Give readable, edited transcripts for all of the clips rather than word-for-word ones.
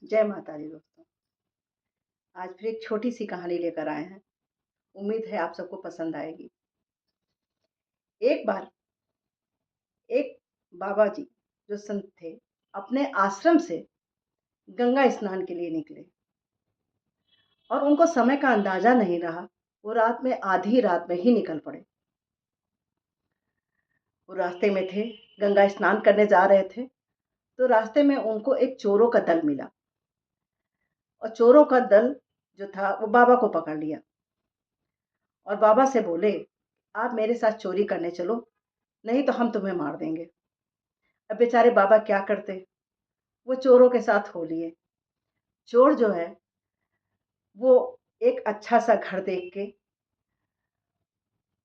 जय माता दी दोस्तों। आज फिर एक छोटी सी कहानी लेकर आए हैं। उम्मीद है आप सबको पसंद आएगी। एक बार एक बाबा जी जो संत थे, अपने आश्रम से गंगा स्नान के लिए निकले और उनको समय का अंदाजा नहीं रहा। वो रात में, आधी रात में ही निकल पड़े। वो रास्ते में थे, गंगा स्नान करने जा रहे थे, तो रास्ते में उनको एक चोरों का दल मिला और चोरों का दल जो था वो बाबा को पकड़ लिया और बाबा से बोले, आप मेरे साथ चोरी करने चलो, नहीं तो हम तुम्हें मार देंगे। अब बेचारे बाबा क्या करते, वो चोरों के साथ हो लिए। चोर जो है वो एक अच्छा सा घर देख के,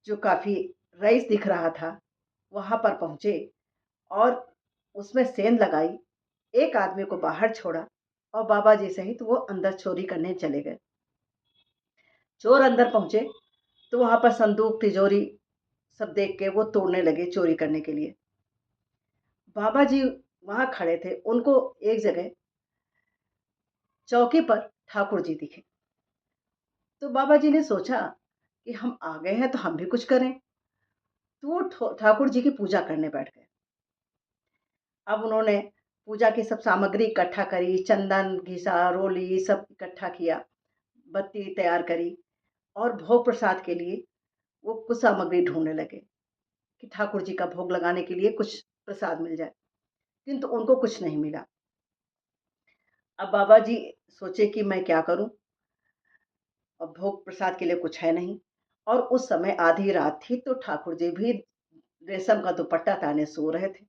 जो काफी रईस दिख रहा था, वहां पर पहुंचे और उसमें सेंध लगाई, एक आदमी को बाहर छोड़ा और बाबा जी सहित वो अंदर चोरी करने चले गए। चोर अंदर पहुंचे तो वहां पर संदूक, तिजोरी सब देख के वो तोड़ने लगे चोरी करने के लिए। बाबा जी वहां खड़े थे, उनको एक जगह चौकी पर ठाकुर जी दिखे। तो बाबा जी ने सोचा कि हम आ गए हैं तो हम भी कुछ करें। तो वो ठाकुर जी की पूजा करने बैठ गए। अब उन्होंने पूजा की सब सामग्री इकट्ठा करी, चंदन घिसा, रोली सब इकट्ठा किया, बत्ती तैयार करी और भोग प्रसाद के लिए वो कुछ सामग्री ढूंढने लगे कि ठाकुर जी का भोग लगाने के लिए कुछ प्रसाद मिल जाए। किंतु उनको कुछ नहीं मिला। अब बाबा जी सोचे कि मैं क्या करूं, अब भोग प्रसाद के लिए कुछ है नहीं और उस समय आधी रात थी, तो ठाकुर जी भी रेशम का दुपट्टा ताने सो रहे थे।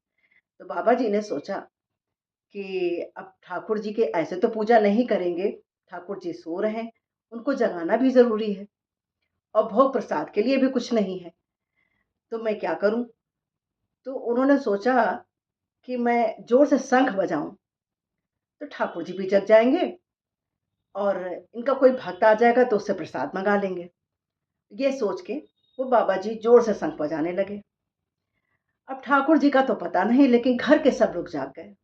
तो बाबा जी ने सोचा कि अब ठाकुर जी के ऐसे तो पूजा नहीं करेंगे, ठाकुर जी सो रहे हैं, उनको जगाना भी जरूरी है और भोग प्रसाद के लिए भी कुछ नहीं है, तो मैं क्या करूं। तो उन्होंने सोचा कि मैं जोर से शंख बजाऊं तो ठाकुर जी भी जग जाएंगे और इनका कोई भक्त आ जाएगा तो उससे प्रसाद मंगा लेंगे। ये सोच के वो बाबा जी जोर से शंख बजाने लगे। अब ठाकुर जी का तो पता नहीं, लेकिन घर के सब लोग जाग गए।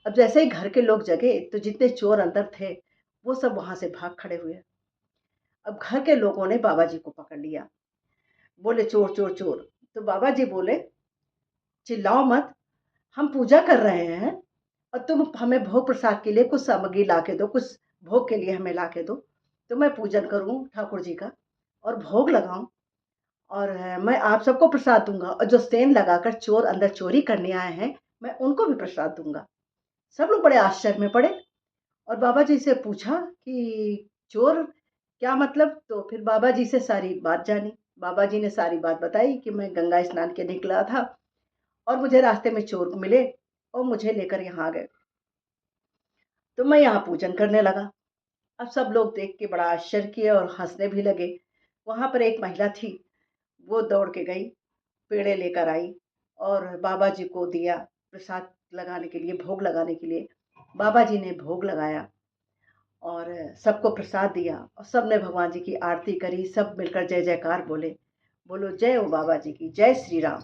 अब जैसे ही घर के लोग जगे तो जितने चोर अंदर थे वो सब वहां से भाग खड़े हुए। अब घर के लोगों ने बाबा जी को पकड़ लिया, बोले चोर चोर चोर। तो बाबा जी बोले, चिल्लाओ मत, हम पूजा कर रहे हैं और तुम हमें भोग प्रसाद के लिए कुछ सामग्री ला के दो, कुछ भोग के लिए हमें ला के दो, तो मैं पूजन करूं ठाकुर जी का और भोग लगाऊं और मैं आप सबको प्रसाद दूंगा और जो सेंध लगाकर चोर अंदर चोरी करने आए हैं मैं उनको भी प्रसाद दूंगा। सब लोग बड़े आश्चर्य में पड़े और बाबा जी से पूछा कि चोर क्या मतलब। तो फिर बाबा जी से सारी बात जानी। बाबा जी ने सारी बात बताई कि मैं गंगा स्नान के निकला था और मुझे रास्ते में चोर मिले और मुझे लेकर यहाँ आ गए, तो मैं यहाँ पूजन करने लगा। अब सब लोग देख के बड़ा आश्चर्य किए और हंसने भी लगे। वहां पर एक महिला थी, वो दौड़ के गई, पेड़े लेकर आई और बाबा जी को दिया प्रसाद लगाने के लिए, भोग लगाने के लिए। बाबा जी ने भोग लगाया और सबको प्रसाद दिया और सबने भगवान जी की आरती करी। सब मिलकर जय जयकार बोले। बोलो जय हो बाबा जी की, जय श्री राम।